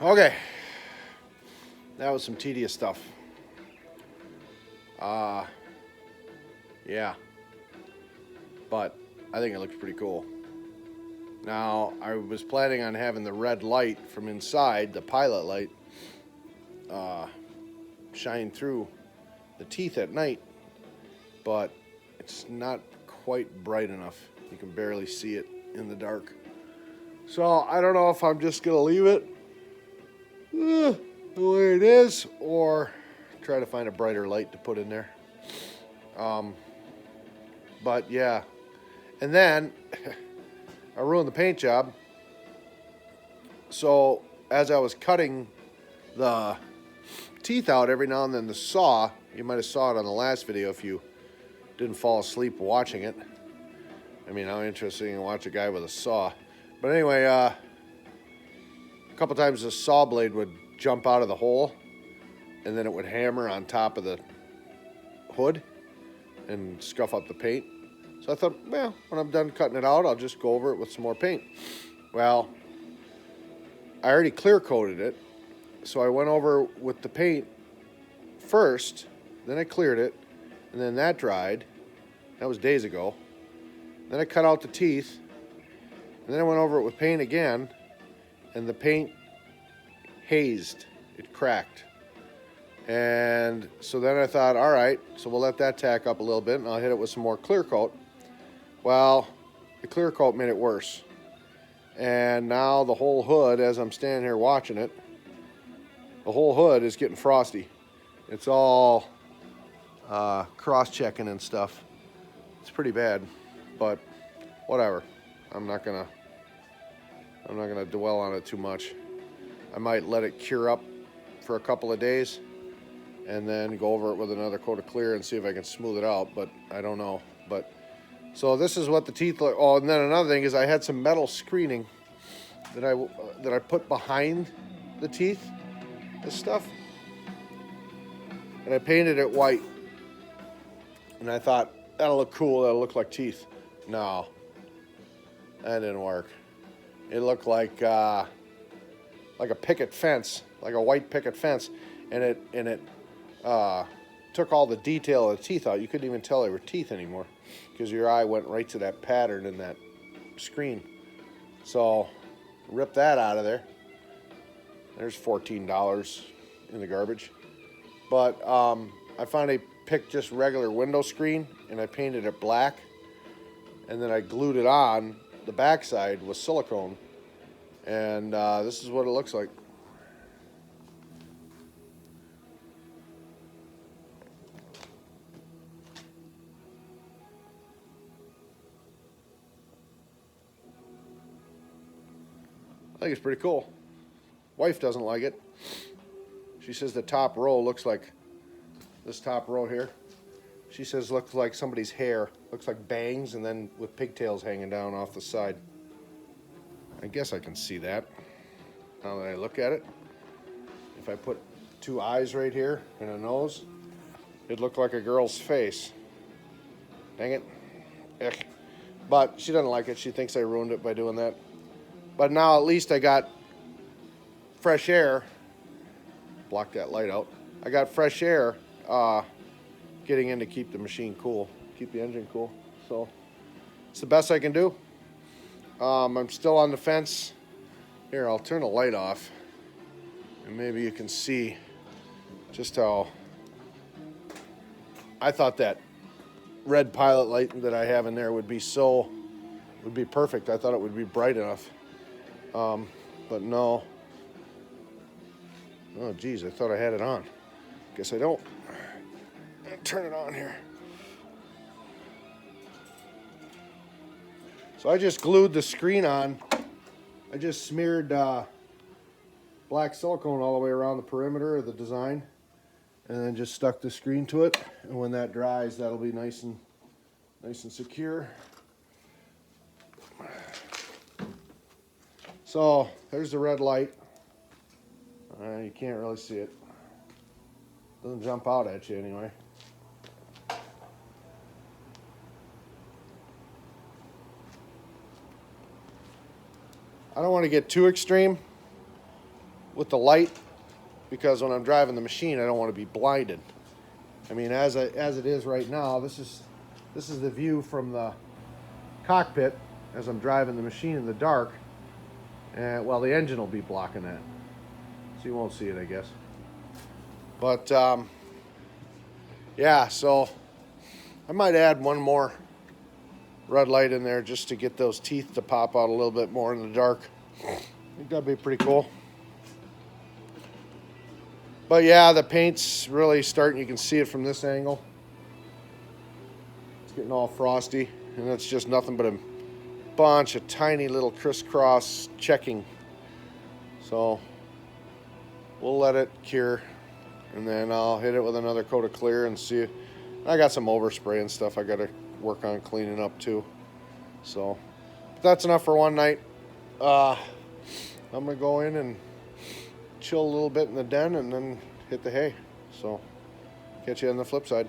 Okay, that was some tedious stuff. Yeah, but I think it looks pretty cool. Now, I was planning on having the red light from inside, the pilot light, shine through the teeth at night, but it's not quite bright enough. You can barely see it in the dark. So I don't know if I'm just gonna leave it the way it is, or try to find a brighter light to put in there. But yeah, and then I ruined the paint job. So as I was cutting the teeth out, every now and then the saw, you might have saw it on the last video if you didn't fall asleep watching it. I mean, how interesting to watch a guy with a saw. But anyway, a couple times the saw blade would jump out of the hole, and then it would hammer on top of the hood and scuff up the paint. So I thought, well, when I'm done cutting it out, I'll just go over it with some more paint. Well, I already clear coated it, so I went over with the paint first, then I cleared it, and then that dried. That was days ago. Then I cut out the teeth, and then I went over it with paint again, and the paint hazed. It cracked. And so then I thought, all right, so we'll let that tack up a little bit, and I'll hit it with some more clear coat. Well, the clear coat made it worse. And now the whole hood, as I'm standing here watching it, the whole hood is getting frosty. It's all cross-checking and stuff. It's pretty bad, but whatever. I'm not gonna dwell on it too much. I might let it cure up for a couple of days and then go over it with another coat of clear and see if I can smooth it out, but I don't know. But so this is what the teeth look. Oh, and then another thing is I had some metal screening that I put behind the teeth, this stuff, and I painted it white. And I thought that'll look cool. That'll look like teeth. No, that didn't work. It looked like a picket fence, like a white picket fence, and it took all the detail of the teeth out. You couldn't even tell they were teeth anymore because your eye went right to that pattern in that screen. So rip that out of there. There's $14 in the garbage. But I finally picked just regular window screen and I painted it black, and then I glued it on the backside with silicone, and this is what it looks like. I think it's pretty cool. Wife doesn't like it. She says the top row looks like this top row here. She says looks like somebody's hair. Looks like bangs and then with pigtails hanging down off the side. I guess I can see that now that I look at it. If I put two eyes right here and a nose, it'd look like a girl's face. Dang it. Ugh. But she doesn't like it. She thinks I ruined it by doing that. But now at least I got fresh air. Block that light out. I got fresh air getting in to keep the machine cool, keep the engine cool. So it's the best I can do. I'm still on the fence. Here, I'll turn the light off, and maybe you can see just how I thought that red pilot light that I have in there would be perfect. I thought it would be bright enough, but no. Oh, geez, I thought I had it on. Guess I don't. I'll turn it on here. So I just glued the screen on. I just smeared black silicone all the way around the perimeter of the design, and then just stuck the screen to it. And when that dries, that'll be nice and secure. So there's the red light. You can't really see it. Doesn't jump out at you anyway. I don't want to get too extreme, with the light, because when I'm driving the machine, I don't want to be blinded. I mean, as it is right now, this is the view from the cockpit as I'm driving the machine in the dark. And well, the engine will be blocking that, so you won't see it, I guess. But yeah, so I might add one more red light in there just to get those teeth to pop out a little bit more in the dark. I think that'd be pretty cool. But yeah, the paint's really starting. You can see it from this angle. It's getting all frosty, and it's just nothing but a bunch of tiny little crisscross checking. So we'll let it cure, and then I'll hit it with another coat of clear and see. I got some overspray and stuff I got to work on cleaning up too. So that's enough for one night. I'm gonna go in and chill a little bit in the den and then hit the hay. So catch you on the flip side.